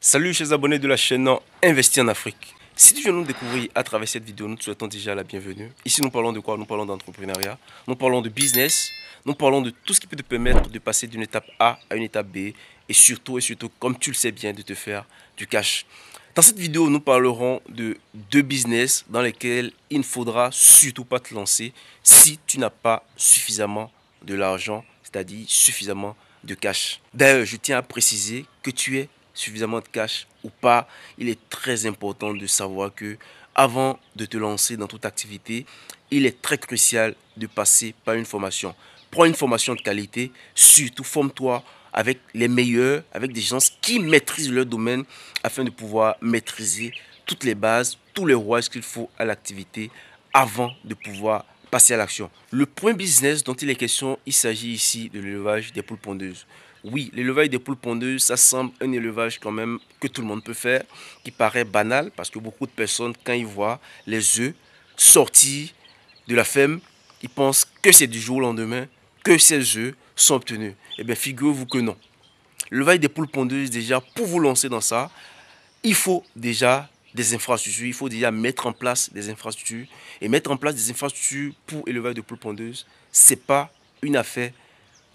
Salut chers abonnés de la chaîne Investir en Afrique. Si tu viens nous découvrir à travers cette vidéo, nous te souhaitons déjà la bienvenue. Ici nous parlons de quoi? Nous parlons d'entrepreneuriat, nous parlons de business, nous parlons de tout ce qui peut te permettre de passer d'une étape A à une étape B et surtout, comme tu le sais bien, de te faire du cash. Dans cette vidéo, nous parlerons de deux business dans lesquels il ne faudra surtout pas te lancer si tu n'as pas suffisamment de l'argent, c'est-à-dire suffisamment de cash. D'ailleurs, je tiens à préciser que tu es suffisamment de cash ou pas, il est très important de savoir que avant de te lancer dans toute activité, il est très crucial de passer par une formation. Prends une formation de qualité, surtout forme-toi avec les meilleurs, avec des gens qui maîtrisent leur domaine afin de pouvoir maîtriser toutes les bases, tous les rouages qu'il faut à l'activité avant de pouvoir passer à l'action. Le point business dont il est question, il s'agit ici de l'élevage des poules pondeuses. Oui, l'élevage des poules pondeuses, ça semble un élevage quand même que tout le monde peut faire, qui paraît banal parce que beaucoup de personnes, quand ils voient les œufs sortir de la ferme, ils pensent que c'est du jour au lendemain que ces œufs sont obtenus. Eh bien, figurez-vous que non. L'élevage des poules pondeuses, déjà, pour vous lancer dans ça, il faut déjà des infrastructures, il faut déjà mettre en place des infrastructures. Et mettre en place des infrastructures pour élevage de poules pondeuses, ce n'est pas une affaire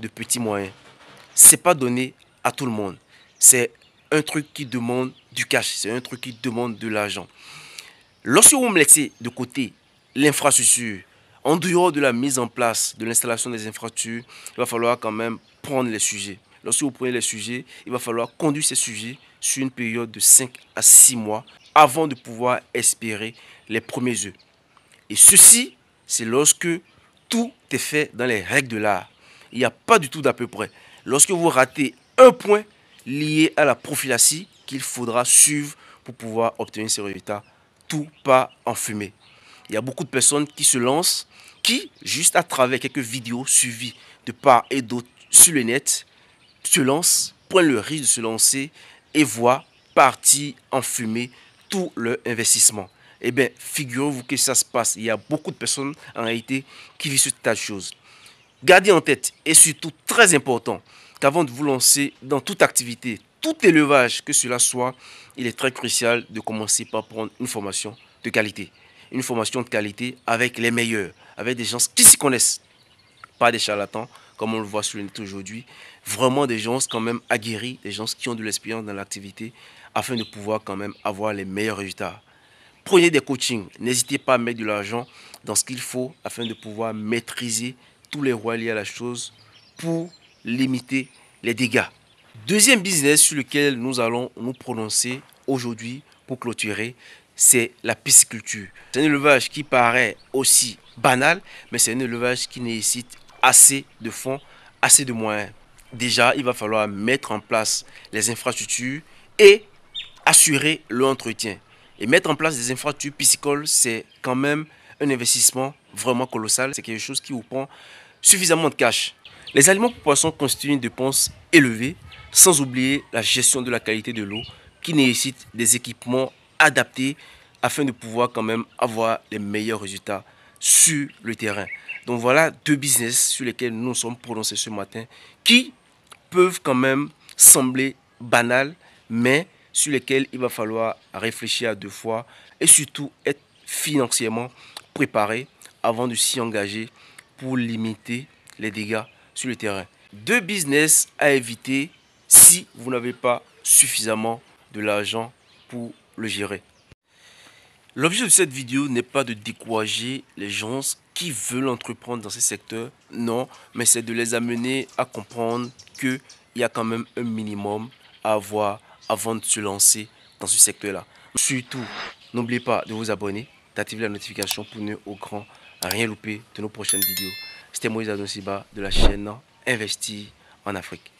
de petits moyens. C'est pas donné à tout le monde. C'est un truc qui demande du cash, c'est un truc qui demande de l'argent. Lorsque vous me laissez de côté l'infrastructure, en dehors de la mise en place, de l'installation des infrastructures, il va falloir quand même prendre les sujets. Lorsque vous prenez les sujets, il va falloir conduire ces sujets sur une période de 5 à 6 mois avant de pouvoir espérer les premiers œufs. Et ceci, c'est lorsque tout est fait dans les règles de l'art. Il n'y a pas du tout d'à peu près. Lorsque vous ratez un point lié à la prophylaxie qu'il faudra suivre pour pouvoir obtenir ces résultats, tout part en fumée. Il y a beaucoup de personnes qui se lancent, qui, juste à travers quelques vidéos suivies de part et d'autre sur le net, se lancent, prennent le risque de se lancer et voient partir en fumée tout leur investissement. Eh bien, figurez-vous que ça se passe. Il y a beaucoup de personnes en réalité qui vivent ce tas de choses. Gardez en tête, et surtout très important, qu'avant de vous lancer dans toute activité, tout élevage que cela soit, il est très crucial de commencer par prendre une formation de qualité. Une formation de qualité avec les meilleurs, avec des gens qui s'y connaissent. Pas des charlatans, comme on le voit sur le net aujourd'hui. Vraiment des gens quand même aguerris, des gens qui ont de l'expérience dans l'activité, afin de pouvoir quand même avoir les meilleurs résultats. Prenez des coachings, n'hésitez pas à mettre de l'argent dans ce qu'il faut afin de pouvoir maîtriser tous les rois liés à la chose pour limiter les dégâts. Deuxième business sur lequel nous allons nous prononcer aujourd'hui pour clôturer, c'est la pisciculture. C'est un élevage qui paraît aussi banal, mais c'est un élevage qui nécessite assez de fonds, assez de moyens. Déjà, il va falloir mettre en place les infrastructures et assurer l'entretien. Et mettre en place des infrastructures piscicoles, c'est quand même un investissement vraiment colossal. C'est quelque chose qui vous prend suffisamment de cash. Les aliments pour poissons constituent une dépense élevée, sans oublier la gestion de la qualité de l'eau qui nécessite des équipements adaptés afin de pouvoir quand même avoir les meilleurs résultats sur le terrain. Donc voilà deux business sur lesquels nous nous sommes prononcés ce matin qui peuvent quand même sembler banals, mais sur lesquels il va falloir réfléchir à deux fois et surtout être financièrement préparé avant de s'y engager pour limiter les dégâts sur le terrain. Deux business à éviter si vous n'avez pas suffisamment de l'argent pour le gérer. L'objet de cette vidéo n'est pas de décourager les gens qui veulent entreprendre dans ce secteur, non, mais c'est de les amener à comprendre qu'il y a quand même un minimum à avoir avant de se lancer dans ce secteur-là. Surtout, n'oubliez pas de vous abonner, d'activer la notification pour ne au grand rien louper de nos prochaines vidéos. C'était Moïse Adonsiba de la chaîne Investir en Afrique.